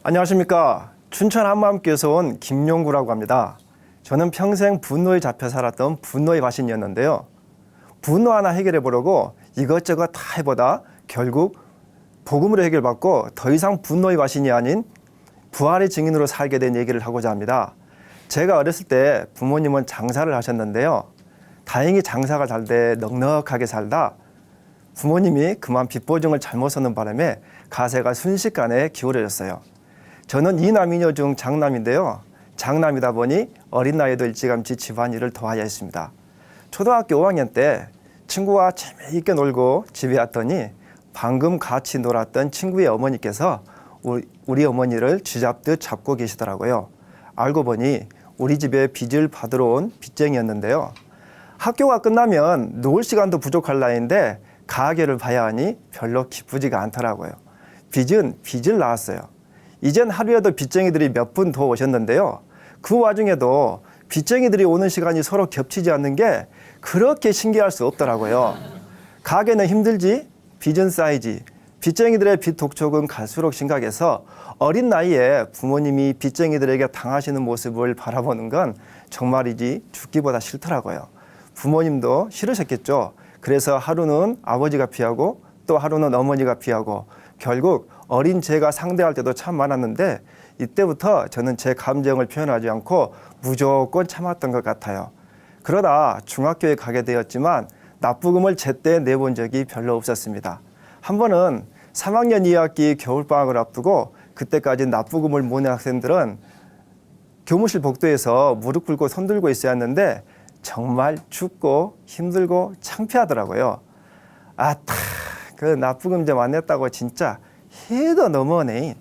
안녕하십니까. 춘천 한마음교에서 온 김용구라고 합니다. 저는 평생 분노에 잡혀 살았던 분노의 화신이었는데요. 분노 하나 해결해 보려고 이것저것 다 해보다 결국 복음으로 해결받고 더 이상 분노의 화신이 아닌 부활의 증인으로 살게 된 얘기를 하고자 합니다. 제가 어렸을 때 부모님은 장사를 하셨는데요. 다행히 장사가 잘 돼 넉넉하게 살다 부모님이 그만 빚보증을 잘못 썼는 바람에 가세가 순식간에 기울어졌어요. 저는 이남이녀 중 장남인데요. 장남이다 보니 어린 나이에도 일찌감치 집안일을 도와야 했습니다. 초등학교 5학년 때 친구와 재미있게 놀고 집에 왔더니 방금 같이 놀았던 친구의 어머니께서 우리 어머니를 쥐잡듯 잡고 계시더라고요. 알고 보니 우리 집에 빚을 받으러 온 빚쟁이였는데요. 학교가 끝나면 놀 시간도 부족할 나이인데 가게를 봐야 하니 별로 기쁘지가 않더라고요. 빚은 빚을 낳았어요. 이젠 하루에도 빚쟁이들이 몇 분 더 오셨는데요. 그 와중에도 빚쟁이들이 오는 시간이 서로 겹치지 않는 게 그렇게 신기할 수 없더라고요. 가게는 힘들지 빚은 쌓이지. 빚쟁이들의 빚 독촉은 갈수록 심각해서 어린 나이에 부모님이 빚쟁이들에게 당하시는 모습을 바라보는 건 정말이지 죽기보다 싫더라고요. 부모님도 싫으셨겠죠. 그래서 하루는 아버지가 피하고 또 하루는 어머니가 피하고 결국 어린 제가 상대할 때도 참 많았는데 이때부터 저는 제 감정을 표현하지 않고 무조건 참았던 것 같아요. 그러다 중학교에 가게 되었지만 납부금을 제때 내본 적이 별로 없었습니다. 한 번은 3학년 2학기 겨울방학을 앞두고 그때까지 납부금을 못 낸 학생들은 교무실 복도에서 무릎 꿇고 손 들고 있어야 했는데 정말 춥고 힘들고 창피하더라고요. 그 납부금 좀 안 냈다고 진짜 해도 너무하네.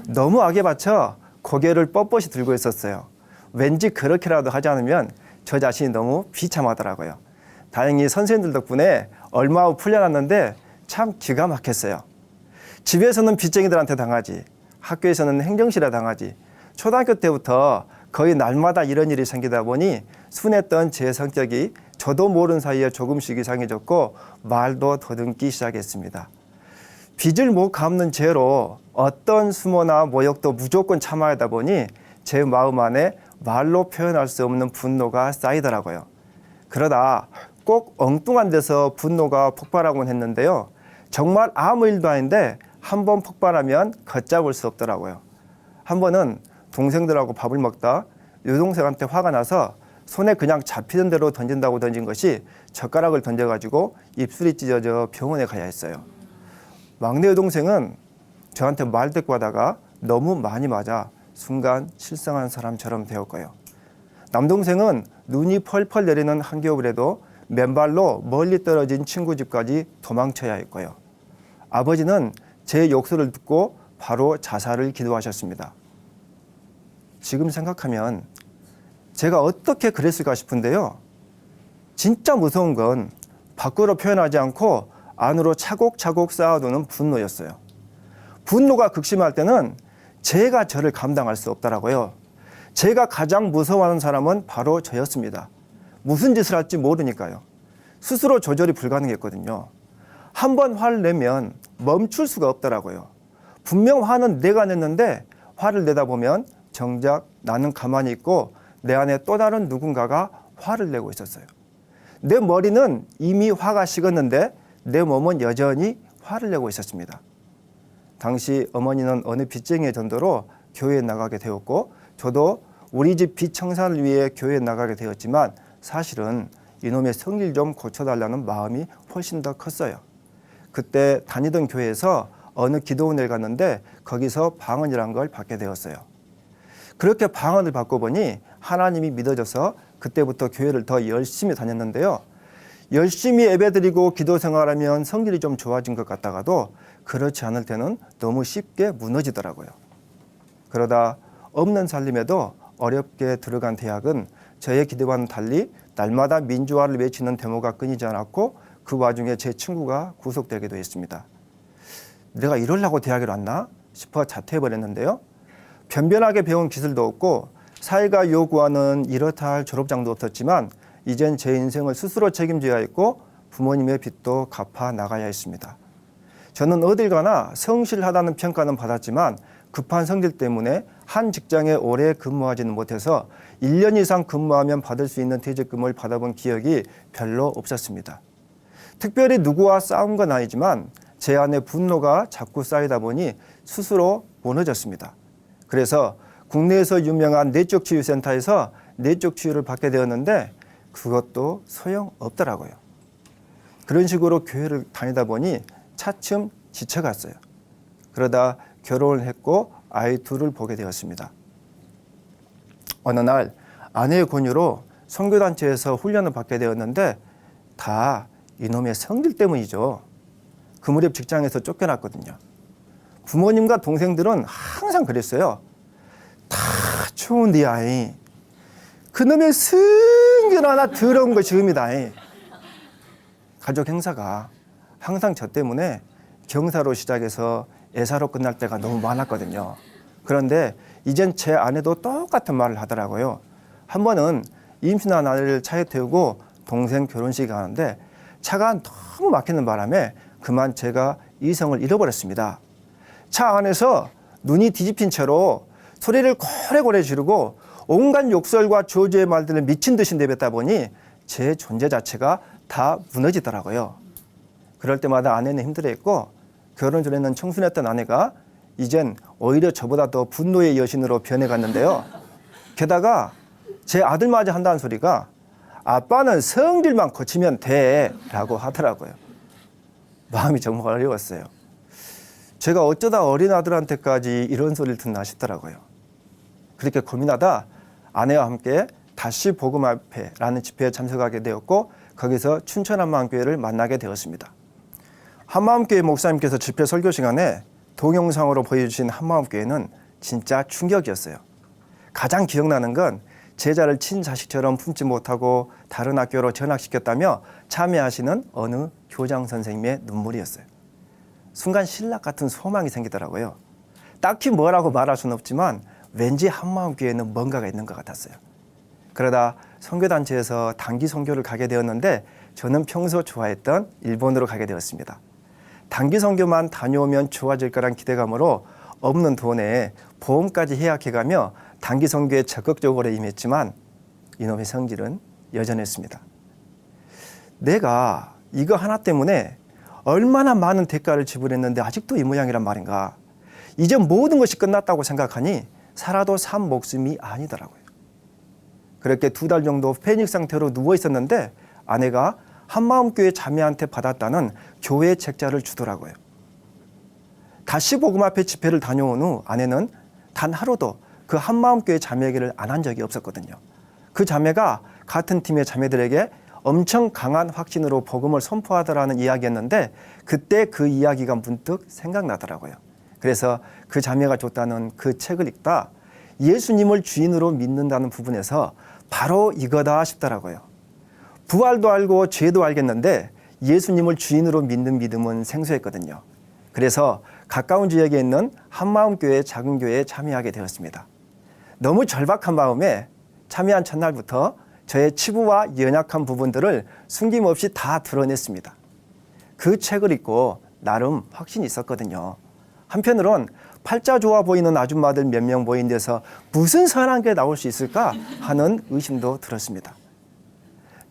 너무 악에 받쳐 고개를 뻣뻣이 들고 있었어요. 왠지 그렇게라도 하지 않으면 저 자신이 너무 비참하더라고요. 다행히 선생님들 덕분에 얼마 후 풀려났는데 참 기가 막혔어요. 집에서는 빚쟁이들한테 당하지, 학교에서는 행정실에 당하지. 초등학교 때부터 거의 날마다 이런 일이 생기다 보니 순했던 제 성격이 저도 모르는 사이에 조금씩 이상해졌고 말도 더듬기 시작했습니다. 빚을 못 갚는 죄로 어떤 수모나 모욕도 무조건 참아야 하다 보니 제 마음 안에 말로 표현할 수 없는 분노가 쌓이더라고요. 그러다 꼭 엉뚱한 데서 분노가 폭발하곤 했는데요. 정말 아무 일도 아닌데 한 번 폭발하면 걷잡을 수 없더라고요. 한 번은 동생들하고 밥을 먹다 여동생한테 화가 나서 손에 그냥 잡히는 대로 던진다고 던진 것이 젓가락을 던져가지고 입술이 찢어져 병원에 가야 했어요. 막내 여동생은 저한테 말대꾸 하다가 너무 많이 맞아 순간 실성한 사람처럼 되었고요. 남동생은 눈이 펄펄 내리는 한겨울에도 맨발로 멀리 떨어진 친구 집까지 도망쳐야 했고요. 아버지는 제 욕설을 듣고 바로 자살을 기도하셨습니다. 지금 생각하면 제가 어떻게 그랬을까 싶은데요. 진짜 무서운 건 밖으로 표현하지 않고 안으로 차곡차곡 쌓아두는 분노였어요. 분노가 극심할 때는 제가 저를 감당할 수 없더라고요. 제가 가장 무서워하는 사람은 바로 저였습니다. 무슨 짓을 할지 모르니까요. 스스로 조절이 불가능했거든요. 한 번 화를 내면 멈출 수가 없더라고요. 분명 화는 내가 냈는데 화를 내다 보면 정작 나는 가만히 있고 내 안에 또 다른 누군가가 화를 내고 있었어요. 내 머리는 이미 화가 식었는데 내 몸은 여전히 화를 내고 있었습니다. 당시 어머니는 어느 빚쟁이의 전도로 교회에 나가게 되었고 저도 우리 집 빚 청산을 위해 교회에 나가게 되었지만 사실은 이놈의 성질 좀 고쳐달라는 마음이 훨씬 더 컸어요. 그때 다니던 교회에서 어느 기도원을 갔는데 거기서 방언이란 걸 받게 되었어요. 그렇게 방언을 받고 보니 하나님이 믿어져서 그때부터 교회를 더 열심히 다녔는데요. 열심히 예배드리고 기도 생활하면 성질이 좀 좋아진 것 같다가도 그렇지 않을 때는 너무 쉽게 무너지더라고요. 그러다 없는 살림에도 어렵게 들어간 대학은 저의 기대와는 달리 날마다 민주화를 외치는 데모가 끊이지 않았고 그 와중에 제 친구가 구속되기도 했습니다. 내가 이러려고 대학에 왔나 싶어 자퇴해버렸는데요. 변변하게 배운 기술도 없고 사회가 요구하는 이렇다 할 졸업장도 없었지만 이젠 제 인생을 스스로 책임져야 했고 부모님의 빚도 갚아 나가야 했습니다. 저는 어딜 가나 성실하다는 평가는 받았지만 급한 성질 때문에 한 직장에 오래 근무하지는 못해서 1년 이상 근무하면 받을 수 있는 퇴직금을 받아본 기억이 별로 없었습니다. 특별히 누구와 싸운 건 아니지만 제 안에 분노가 자꾸 쌓이다 보니 스스로 무너졌습니다. 그래서 국내에서 유명한 내적치유센터에서 내적치유를 받게 되었는데 그것도 소용없더라고요. 그런 식으로 교회를 다니다 보니 차츰 지쳐갔어요. 그러다 결혼을 했고 아이 둘을 보게 되었습니다. 어느 날 아내의 권유로 선교단체에서 훈련을 받게 되었는데 다 이놈의 성질 때문이죠. 그 무렵 직장에서 쫓겨났거든요. 부모님과 동생들은 항상 그랬어요. 다 좋은데 아이 그놈의 성질 하나 더러운 것이 음이다. 가족 행사가 항상 저 때문에 경사로 시작해서 애사로 끝날 때가 너무 많았거든요. 그런데 이젠 제 아내도 똑같은 말을 하더라고요. 한 번은 임신한 아이를 차에 태우고 동생 결혼식에 가는데 차가 너무 막히는 바람에 그만 제가 이성을 잃어버렸습니다. 차 안에서 눈이 뒤집힌 채로 소리를 고래고래 지르고 온갖 욕설과 저주의 말들을 미친 듯이 내뱉다 보니 제 존재 자체가 다 무너지더라고요. 그럴 때마다 아내는 힘들어했고 결혼 전에는 청순했던 아내가 이젠 오히려 저보다 더 분노의 여신으로 변해갔는데요. 게다가 제 아들마저 한다는 소리가 아빠는 성질만 고치면 돼 라고 하더라고요. 마음이 정말 어려웠어요. 제가 어쩌다 어린 아들한테까지 이런 소리를 듣나 싶더라고요. 그렇게 고민하다 아내와 함께 다시 복음 앞에라는 집회에 참석하게 되었고 거기서 춘천 한마음교회를 만나게 되었습니다. 한마음교회 목사님께서 집회 설교 시간에 동영상으로 보여주신 한마음교회는 진짜 충격이었어요. 가장 기억나는 건 제자를 친자식처럼 품지 못하고 다른 학교로 전학시켰다며 참여하시는 어느 교장 선생님의 눈물이었어요. 순간 신락 같은 소망이 생기더라고요. 딱히 뭐라고 말할 수는 없지만 왠지 한마음교회에는 뭔가가 있는 것 같았어요. 그러다 선교단체에서 단기 선교를 가게 되었는데 저는 평소 좋아했던 일본으로 가게 되었습니다. 단기 선교만 다녀오면 좋아질 거란 기대감으로 없는 돈에 보험까지 예약해가며 단기 선교에 적극적으로 임했지만 이놈의 성질은 여전했습니다. 내가 이거 하나 때문에 얼마나 많은 대가를 지불했는데 아직도 이 모양이란 말인가. 이제 모든 것이 끝났다고 생각하니 살아도 산 목숨이 아니더라고요. 그렇게 2달 정도 패닉 상태로 누워 있었는데 아내가 한마음교회 자매한테 받았다는 교회 책자를 주더라고요. 다시 복음 앞에 집회를 다녀온 후 아내는 단 하루도 그 한마음교회 자매에게를 안 한 적이 없었거든요. 그 자매가 같은 팀의 자매들에게 엄청 강한 확신으로 복음을 선포하더라는 이야기였는데 그때 그 이야기가 문득 생각나더라고요. 그래서 그 자매가 줬다는 그 책을 읽다 예수님을 주인으로 믿는다는 부분에서 바로 이거다 싶더라고요. 부활도 알고 죄도 알겠는데 예수님을 주인으로 믿는 믿음은 생소했거든요. 그래서 가까운 지역에 있는 한마음교회 작은 교회에 참여하게 되었습니다. 너무 절박한 마음에 참여한 첫날부터 저의 치부와 연약한 부분들을 숨김없이 다 드러냈습니다. 그 책을 읽고 나름 확신이 있었거든요. 한편으론 팔자 좋아 보이는 아줌마들 몇 명 모인 데서 무슨 선한 게 나올 수 있을까 하는 의심도 들었습니다.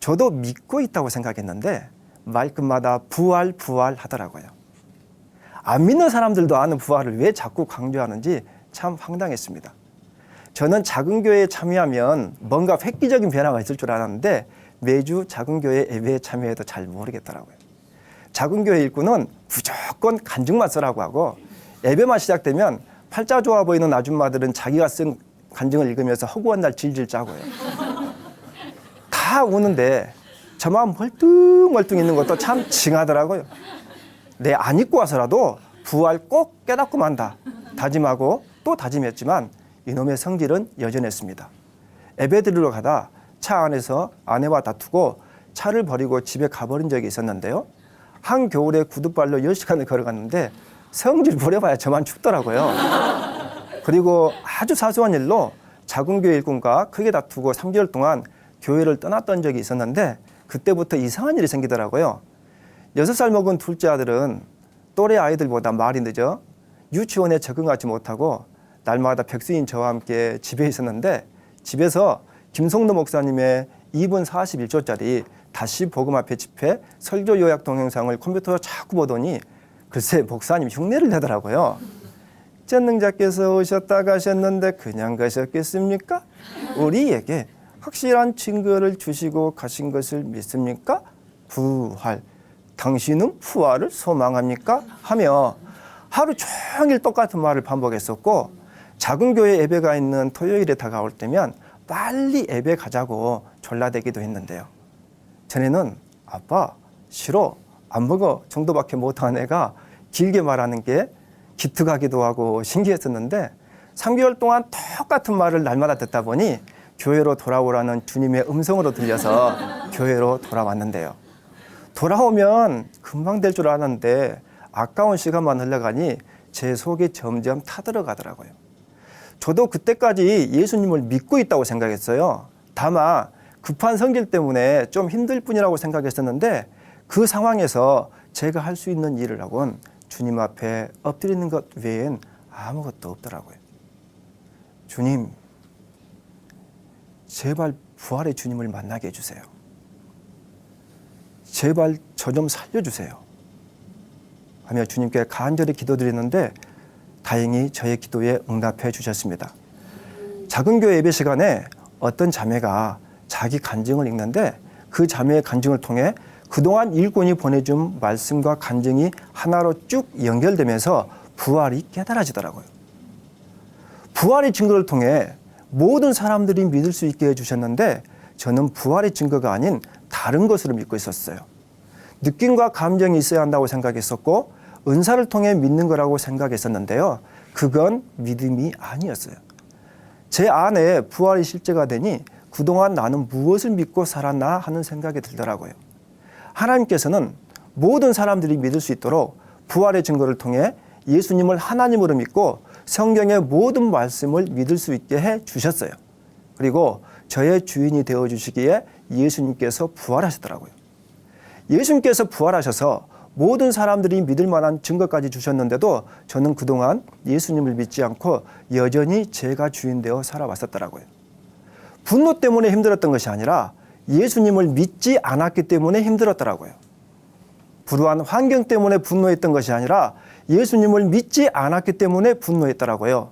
저도 믿고 있다고 생각했는데 말끝마다 부활 하더라고요. 안 믿는 사람들도 아는 부활을 왜 자꾸 강조하는지 참 황당했습니다. 저는 작은 교회에 참여하면 뭔가 획기적인 변화가 있을 줄 알았는데 매주 작은 교회 예배에 참여해도 잘 모르겠더라고요. 작은 교회 일꾼은 무조건 간증만 쓰라고 하고 예배만 시작되면 팔자 좋아 보이는 아줌마들은 자기가 쓴 간증을 읽으면서 허구한 날 질질 짜고요. 다 우는데 저만 멀뚱멀뚱 있는 것도 참 징하더라고요. 안 잊고 와서라도 부활 꼭 깨닫고 만다 다짐하고 또 다짐했지만 이놈의 성질은 여전했습니다. 예배 드리러 가다 차 안에서 아내와 다투고 차를 버리고 집에 가버린 적이 있었는데요. 한겨울에 구둣발로 10시간을 걸어갔는데 성질 부려봐야 저만 춥더라고요. 그리고 아주 사소한 일로 작은 교회 일꾼과 크게 다투고 3개월 동안 교회를 떠났던 적이 있었는데 그때부터 이상한 일이 생기더라고요. 6살 먹은 둘째 아들은 또래 아이들보다 말이 늦어 유치원에 적응하지 못하고 날마다 백수인 저와 함께 집에 있었는데 집에서 김성도 목사님의 2분 41초짜리 다시 복음 앞에 집회 설교 요약 동영상을 컴퓨터로 자꾸 보더니 글쎄 목사님 흉내를 내더라고요. 전능자께서 오셨다 가셨는데 그냥 가셨겠습니까? 우리에게 확실한 증거를 주시고 가신 것을 믿습니까? 부활. 당신은 부활을 소망합니까? 하며 하루 종일 똑같은 말을 반복했었고 작은 교회 예배가 있는 토요일에 다가올 때면 빨리 예배 가자고 졸라대기도 했는데요. 전에는 아빠 싫어 안 먹어 정도밖에 못한 애가 길게 말하는 게 기특하기도 하고 신기했었는데 3개월 동안 똑같은 말을 날마다 듣다 보니 교회로 돌아오라는 주님의 음성으로 들려서 교회로 돌아왔는데요. 돌아오면 금방 될 줄 알았는데 아까운 시간만 흘러가니 제 속이 점점 타들어가더라고요. 저도 그때까지 예수님을 믿고 있다고 생각했어요. 다만 급한 성질 때문에 좀 힘들 뿐이라고 생각했었는데 그 상황에서 제가 할 수 있는 일을 하곤 주님 앞에 엎드리는 것 외엔 아무것도 없더라고요. 주님, 제발 부활의 주님을 만나게 해주세요. 제발 저 좀 살려주세요. 하며 주님께 간절히 기도드리는데 다행히 저의 기도에 응답해 주셨습니다. 작은 교회 예배 시간에 어떤 자매가 자기 간증을 읽는데 그 자매의 간증을 통해 그동안 일꾼이 보내준 말씀과 간증이 하나로 쭉 연결되면서 부활이 깨달아지더라고요. 부활의 증거를 통해 모든 사람들이 믿을 수 있게 해주셨는데 저는 부활의 증거가 아닌 다른 것으로 믿고 있었어요. 느낌과 감정이 있어야 한다고 생각했었고 은사를 통해 믿는 거라고 생각했었는데요. 그건 믿음이 아니었어요. 제 안에 부활이 실제가 되니 그동안 나는 무엇을 믿고 살았나 하는 생각이 들더라고요. 하나님께서는 모든 사람들이 믿을 수 있도록 부활의 증거를 통해 예수님을 하나님으로 믿고 성경의 모든 말씀을 믿을 수 있게 해 주셨어요. 그리고 저의 주인이 되어 주시기에 예수님께서 부활하시더라고요. 예수님께서 부활하셔서 모든 사람들이 믿을 만한 증거까지 주셨는데도 저는 그동안 예수님을 믿지 않고 여전히 제가 주인 되어 살아왔었더라고요. 분노 때문에 힘들었던 것이 아니라 예수님을 믿지 않았기 때문에 힘들었더라고요. 불우한 환경 때문에 분노했던 것이 아니라 예수님을 믿지 않았기 때문에 분노했더라고요.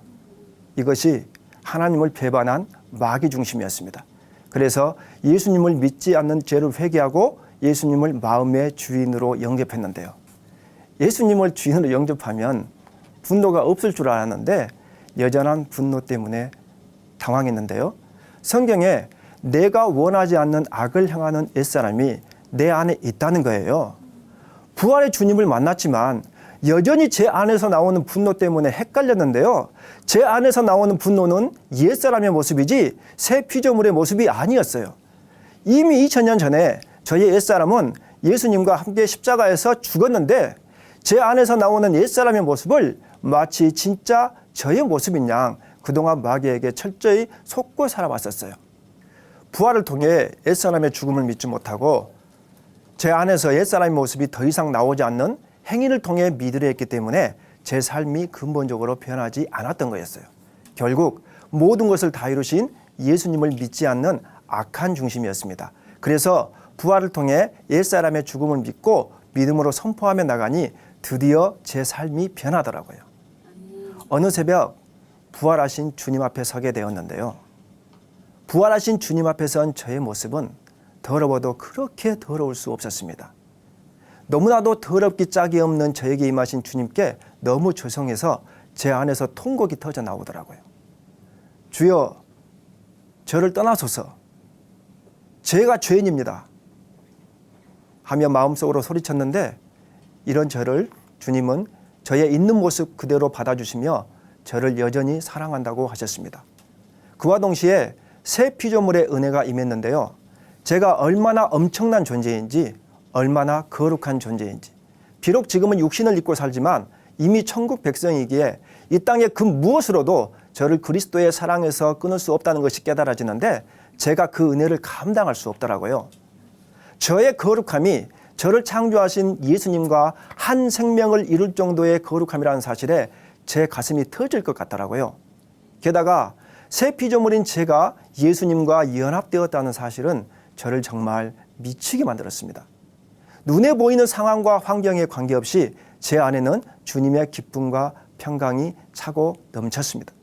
이것이 하나님을 배반한 마귀 중심이었습니다. 그래서 예수님을 믿지 않는 죄를 회개하고 예수님을 마음의 주인으로 영접했는데요. 예수님을 주인으로 영접하면 분노가 없을 줄 알았는데 여전한 분노 때문에 당황했는데요. 성경에 내가 원하지 않는 악을 향하는 옛사람이 내 안에 있다는 거예요. 부활의 주님을 만났지만 여전히 제 안에서 나오는 분노 때문에 헷갈렸는데요. 제 안에서 나오는 분노는 옛사람의 모습이지 새 피조물의 모습이 아니었어요. 이미 2000년 전에 저의 옛사람은 예수님과 함께 십자가에서 죽었는데 제 안에서 나오는 옛사람의 모습을 마치 진짜 저의 모습인 양 그동안 마귀에게 철저히 속고 살아왔었어요. 부활을 통해 옛사람의 죽음을 믿지 못하고 제 안에서 옛사람의 모습이 더 이상 나오지 않는 행위를 통해 믿으려 했기 때문에 제 삶이 근본적으로 변하지 않았던 거였어요. 결국 모든 것을 다 이루신 예수님을 믿지 않는 악한 중심이었습니다. 그래서 부활을 통해 옛사람의 죽음을 믿고 믿음으로 선포하며 나가니 드디어 제 삶이 변하더라고요. 어느 새벽 부활하신 주님 앞에 서게 되었는데요. 부활하신 주님 앞에 선 저의 모습은 더러워도 그렇게 더러울 수 없었습니다. 너무나도 더럽기 짝이 없는 저에게 임하신 주님께 너무 죄송해서 제 안에서 통곡이 터져 나오더라고요. 주여, 저를 떠나소서. 제가 죄인입니다. 하며 마음속으로 소리쳤는데 이런 저를 주님은 저의 있는 모습 그대로 받아주시며 저를 여전히 사랑한다고 하셨습니다. 그와 동시에 새 피조물의 은혜가 임했는데요. 제가 얼마나 엄청난 존재인지 얼마나 거룩한 존재인지 비록 지금은 육신을 입고 살지만 이미 천국 백성이기에 이 땅의 그 무엇으로도 저를 그리스도의 사랑에서 끊을 수 없다는 것이 깨달아지는데 제가 그 은혜를 감당할 수 없더라고요. 저의 거룩함이 저를 창조하신 예수님과 한 생명을 이룰 정도의 거룩함이라는 사실에 제 가슴이 터질 것 같더라고요. 게다가 새 피조물인 제가 예수님과 연합되었다는 사실은 저를 정말 미치게 만들었습니다. 눈에 보이는 상황과 환경에 관계없이 제 안에는 주님의 기쁨과 평강이 차고 넘쳤습니다.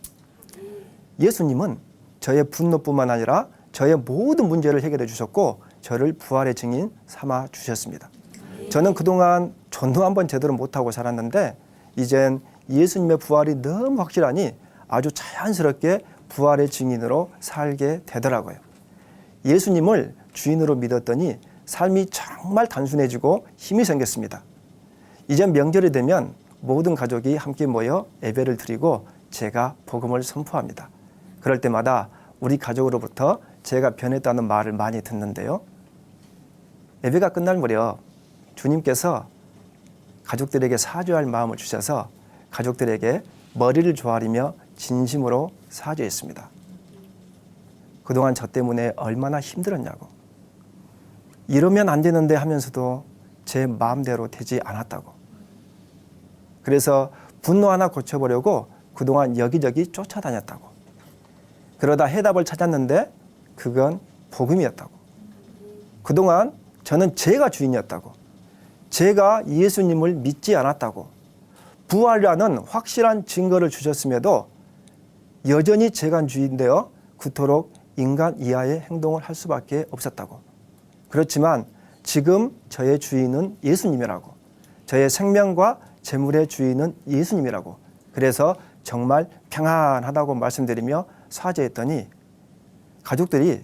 예수님은 저의 분노뿐만 아니라 저의 모든 문제를 해결해 주셨고 저를 부활의 증인 삼아 주셨습니다. 저는 그동안 전도 한번 제대로 못하고 살았는데 이젠 예수님의 부활이 너무 확실하니 아주 자연스럽게 부활의 증인으로 살게 되더라고요. 예수님을 주인으로 믿었더니 삶이 정말 단순해지고 힘이 생겼습니다. 이젠 명절이 되면 모든 가족이 함께 모여 예배를 드리고 제가 복음을 선포합니다. 그럴 때마다 우리 가족으로부터 제가 변했다는 말을 많이 듣는데요. 예배가 끝날 무렵 주님께서 가족들에게 사죄할 마음을 주셔서 가족들에게 머리를 조아리며 진심으로 사죄했습니다. 그동안 저 때문에 얼마나 힘들었냐고. 이러면 안 되는데 하면서도 제 마음대로 되지 않았다고. 그래서 분노 하나 고쳐보려고 그동안 여기저기 쫓아다녔다고. 그러다 해답을 찾았는데 그건 복음이었다고. 그동안 저는 제가 주인이었다고. 제가 예수님을 믿지 않았다고. 부활이라는 확실한 증거를 주셨음에도 여전히 제가 주인되어 그토록 인간 이하의 행동을 할 수밖에 없었다고. 그렇지만 지금 저의 주인은 예수님이라고. 저의 생명과 재물의 주인은 예수님이라고. 그래서 정말 평안하다고 말씀드리며 사죄했더니 가족들이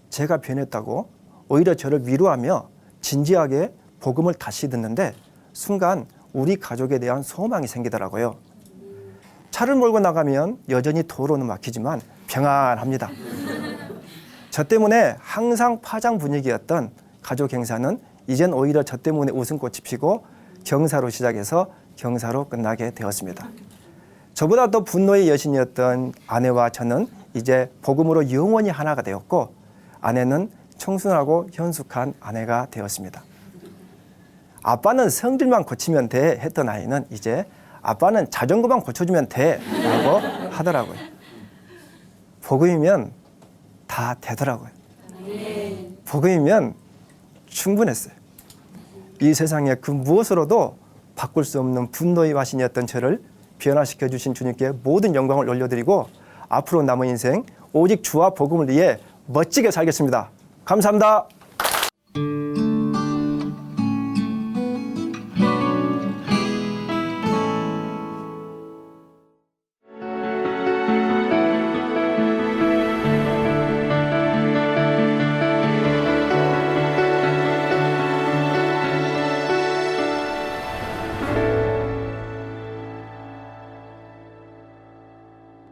제가 변했다고 오히려 저를 위로하며 진지하게 복음을 다시 듣는데 순간 우리 가족에 대한 소망이 생기더라고요. 차를 몰고 나가면 여전히 도로는 막히지만 평안합니다. 저 때문에 항상 파장 분위기였던 가족 행사는 이젠 오히려 저 때문에 웃음꽃이 피고 경사로 시작해서 경사로 끝나게 되었습니다. 저보다 더 분노의 여신이었던 아내와 저는 이제 복음으로 영원히 하나가 되었고 아내는 청순하고 현숙한 아내가 되었습니다. 아빠는 성질만 고치면 돼 했던 아이는 이제 아빠는 자전거만 고쳐주면 돼 라고 하더라고요. 복음이면 다 되더라고요. 복음이면 충분했어요. 이 세상에 그 무엇으로도 바꿀 수 없는 분노의 화신이었던 저를 변화시켜 주신 주님께 모든 영광을 올려드리고 앞으로 남은 인생 오직 주와 복음을 위해 멋지게 살겠습니다. 감사합니다.